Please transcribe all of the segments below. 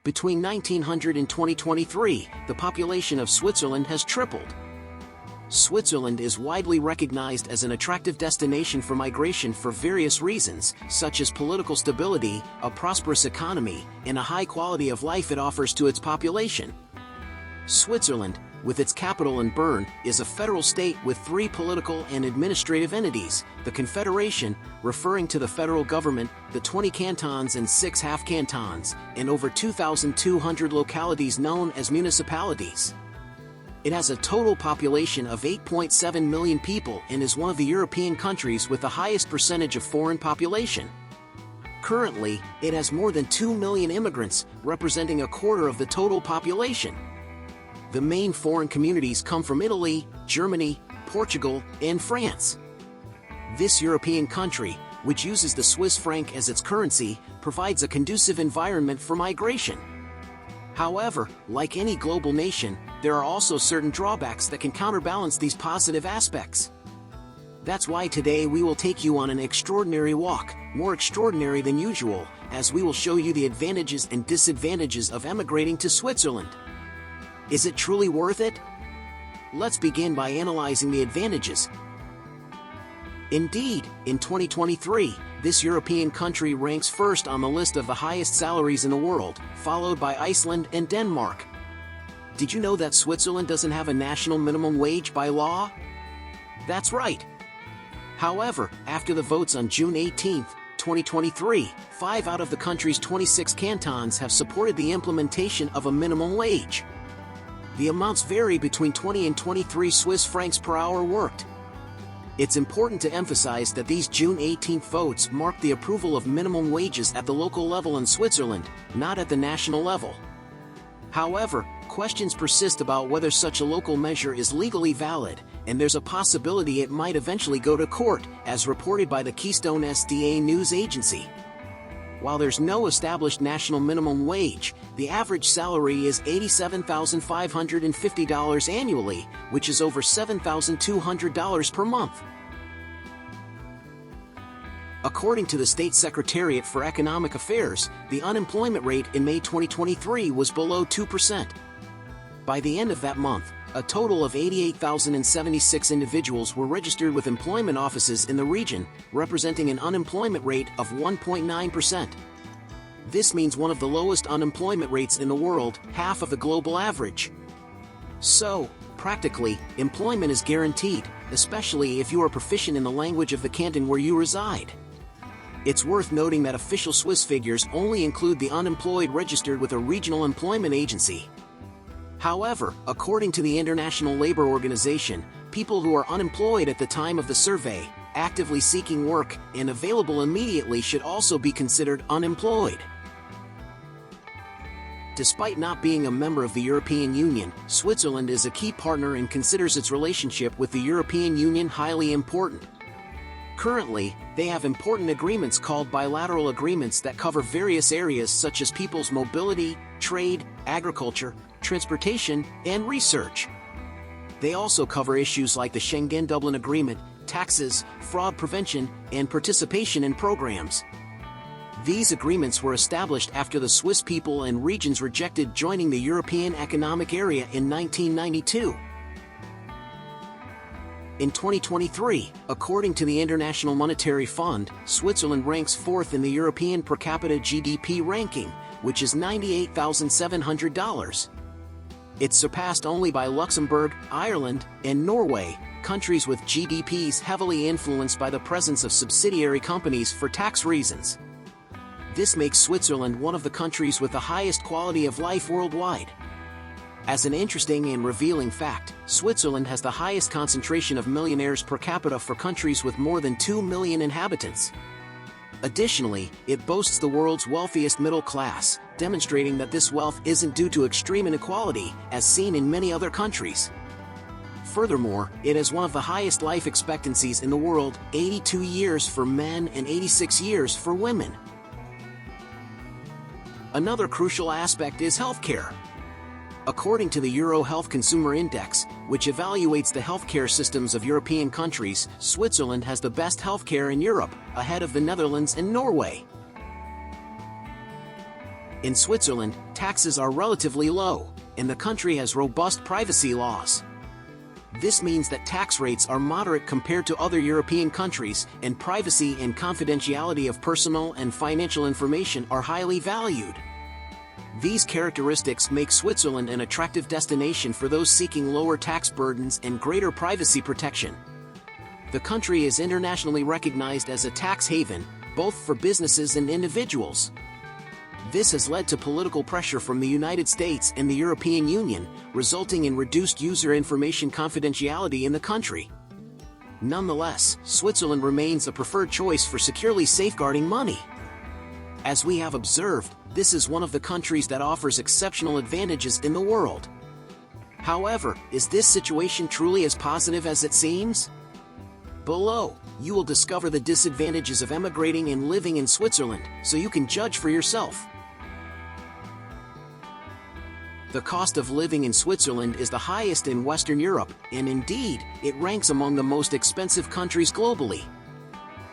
Between 1900 and 2023, the population of Switzerland has tripled. Switzerland is widely recognized as an attractive destination for migration for various reasons, such as political stability, a prosperous economy, and a high quality of life it offers to its population. Switzerland, with its capital in Bern, is a federal state with 3 political and administrative entities: the Confederation, referring to the federal government, the 20 cantons and 6 half-cantons, and over 2,200 localities known as municipalities. It has a total population of 8.7 million people and is one of the European countries with the highest percentage of foreign population. Currently, it has more than 2 million immigrants, representing a quarter of the total population. The main foreign communities come from Italy, Germany, Portugal, and France. This European country, which uses the Swiss franc as its currency, provides a conducive environment for migration. However, like any global nation, there are also certain drawbacks that can counterbalance these positive aspects. That's why today we will take you on an extraordinary walk, more extraordinary than usual, as we will show you the advantages and disadvantages of emigrating to Switzerland. Is it truly worth it? Let's begin by analyzing the advantages. Indeed, in 2023, this European country ranks first on the list of the highest salaries in the world, followed by Iceland and Denmark. Did you know that Switzerland doesn't have a national minimum wage by law? That's right. However, after the votes on June 18, 2023, 5 out of the country's 26 cantons have supported the implementation of a minimum wage. The amounts vary between 20 and 23 Swiss francs per hour worked. It's important to emphasize that these June 18 votes mark the approval of minimum wages at the local level in Switzerland, not at the national level. However, questions persist about whether such a local measure is legally valid, and there's a possibility it might eventually go to court, as reported by the Keystone SDA news agency. While there's no established national minimum wage, the average salary is $87,550 annually, which is over $7,200 per month. According to the State Secretariat for Economic Affairs, the unemployment rate in May 2023 was below 2%. By the end of that month, a total of 88,076 individuals were registered with employment offices in the region, representing an unemployment rate of 1.9%. This means one of the lowest unemployment rates in the world, half of the global average. So, practically, employment is guaranteed, especially if you are proficient in the language of the canton where you reside. It's worth noting that official Swiss figures only include the unemployed registered with a regional employment agency. However, according to the International Labour Organization, people who are unemployed at the time of the survey, actively seeking work, and available immediately should also be considered unemployed. Despite not being a member of the European Union, Switzerland is a key partner and considers its relationship with the European Union highly important. Currently, they have important agreements called bilateral agreements that cover various areas such as people's mobility, trade, agriculture, transportation, and research. They also cover issues like the Schengen-Dublin Agreement, taxes, fraud prevention, and participation in programs. These agreements were established after the Swiss people and regions rejected joining the European Economic Area in 1992. In 2023, according to the International Monetary Fund, Switzerland ranks 4th in the European per capita GDP ranking, which is $98,700. It's surpassed only by Luxembourg, Ireland, and Norway, countries with GDPs heavily influenced by the presence of subsidiary companies for tax reasons. This makes Switzerland one of the countries with the highest quality of life worldwide. As an interesting and revealing fact, Switzerland has the highest concentration of millionaires per capita for countries with more than 2 million inhabitants. Additionally, it boasts the world's wealthiest middle class, demonstrating that this wealth isn't due to extreme inequality, as seen in many other countries. Furthermore, it has one of the highest life expectancies in the world, 82 years for men and 86 years for women. Another crucial aspect is healthcare. According to the Euro Health Consumer Index, which evaluates the healthcare systems of European countries, Switzerland has the best healthcare in Europe, ahead of the Netherlands and Norway. In Switzerland, taxes are relatively low, and the country has robust privacy laws. This means that tax rates are moderate compared to other European countries, and privacy and confidentiality of personal and financial information are highly valued. These characteristics make Switzerland an attractive destination for those seeking lower tax burdens and greater privacy protection. The country is internationally recognized as a tax haven, both for businesses and individuals. This has led to political pressure from the United States and the European Union, resulting in reduced user information confidentiality in the country. Nonetheless, Switzerland remains a preferred choice for securely safeguarding money. As we have observed, this is one of the countries that offers exceptional advantages in the world. However, is this situation truly as positive as it seems? Below, you will discover the disadvantages of emigrating and living in Switzerland, so you can judge for yourself. The cost of living in Switzerland is the highest in Western Europe, and indeed, it ranks among the most expensive countries globally.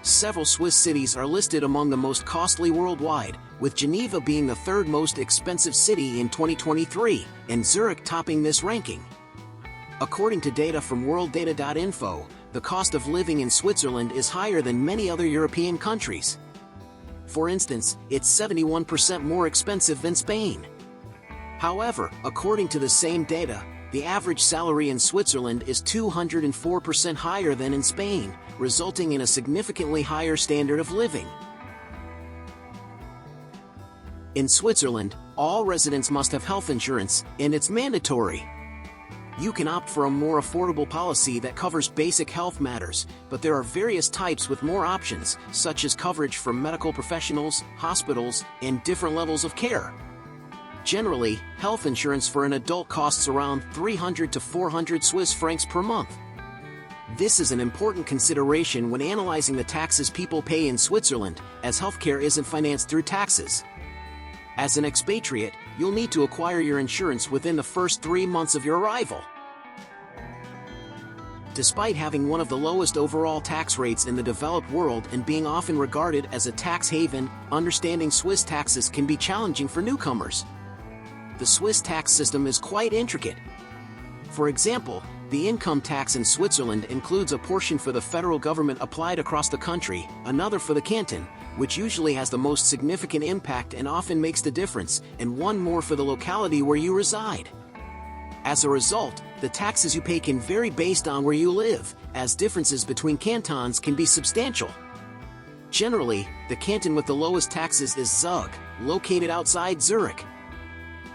Several Swiss cities are listed among the most costly worldwide, with Geneva being the third most expensive city in 2023, and Zurich topping this ranking. According to data from worlddata.info, the cost of living in Switzerland is higher than many other European countries. For instance, it's 71% more expensive than Spain. However, according to the same data, the average salary in Switzerland is 204% higher than in Spain, resulting in a significantly higher standard of living. In Switzerland, all residents must have health insurance, and it's mandatory. You can opt for a more affordable policy that covers basic health matters, but there are various types with more options, such as coverage from medical professionals, hospitals, and different levels of care. Generally, health insurance for an adult costs around 300 to 400 Swiss francs per month. This is an important consideration when analyzing the taxes people pay in Switzerland, as healthcare isn't financed through taxes. As an expatriate, you'll need to acquire your insurance within the first 3 months of your arrival. Despite having one of the lowest overall tax rates in the developed world and being often regarded as a tax haven, understanding Swiss taxes can be challenging for newcomers. The Swiss tax system is quite intricate. For example, the income tax in Switzerland includes a portion for the federal government applied across the country, another for the canton, which usually has the most significant impact and often makes the difference, and one more for the locality where you reside. As a result, the taxes you pay can vary based on where you live, as differences between cantons can be substantial. Generally, the canton with the lowest taxes is Zug, located outside Zurich.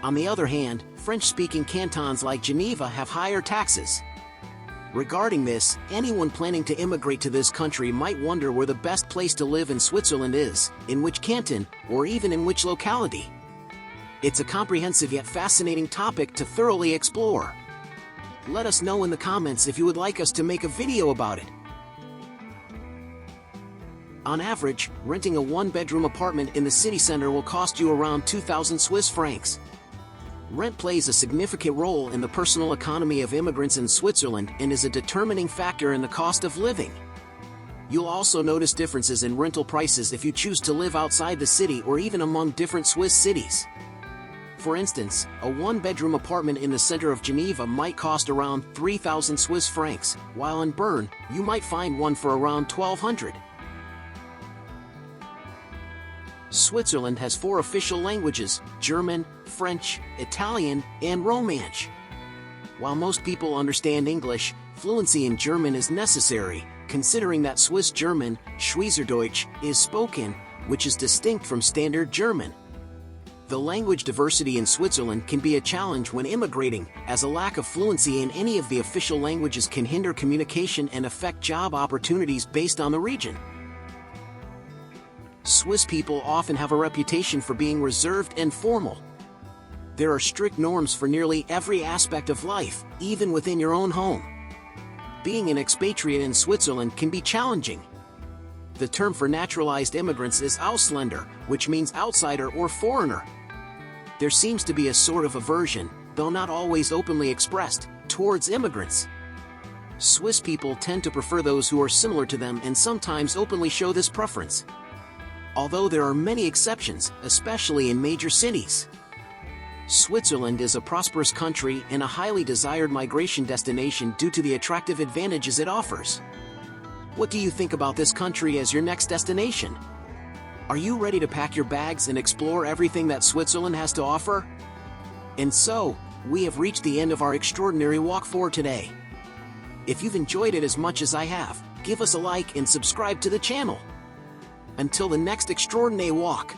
On the other hand, French-speaking cantons like Geneva have higher taxes. Regarding this, anyone planning to immigrate to this country might wonder where the best place to live in Switzerland is, in which canton, or even in which locality. It's a comprehensive yet fascinating topic to thoroughly explore. Let us know in the comments if you would like us to make a video about it. On average, renting a one-bedroom apartment in the city center will cost you around 2,000 Swiss francs. Rent plays a significant role in the personal economy of immigrants in Switzerland and is a determining factor in the cost of living. You'll also notice differences in rental prices if you choose to live outside the city or even among different Swiss cities. For instance, a one-bedroom apartment in the center of Geneva might cost around 3,000 Swiss francs, while in Bern, you might find one for around 1,200. Switzerland has 4 official languages: German, French, Italian, and Romansh. While most people understand English, fluency in German is necessary, considering that Swiss German, Schweizerdeutsch, is spoken, which is distinct from Standard German. The language diversity in Switzerland can be a challenge when immigrating, as a lack of fluency in any of the official languages can hinder communication and affect job opportunities based on the region. Swiss people often have a reputation for being reserved and formal. There are strict norms for nearly every aspect of life, even within your own home. Being an expatriate in Switzerland can be challenging. The term for naturalized immigrants is Ausländer, which means outsider or foreigner. There seems to be a sort of aversion, though not always openly expressed, towards immigrants. Swiss people tend to prefer those who are similar to them and sometimes openly show this preference. although there are many exceptions, especially in major cities. Switzerland is a prosperous country and a highly desired migration destination due to the attractive advantages it offers. What do you think about this country as your next destination? Are you ready to pack your bags and explore everything that Switzerland has to offer? And so, we have reached the end of our extraordinary walk for today. If you've enjoyed it as much as I have, give us a like and subscribe to the channel. Until the next extraordinary walk.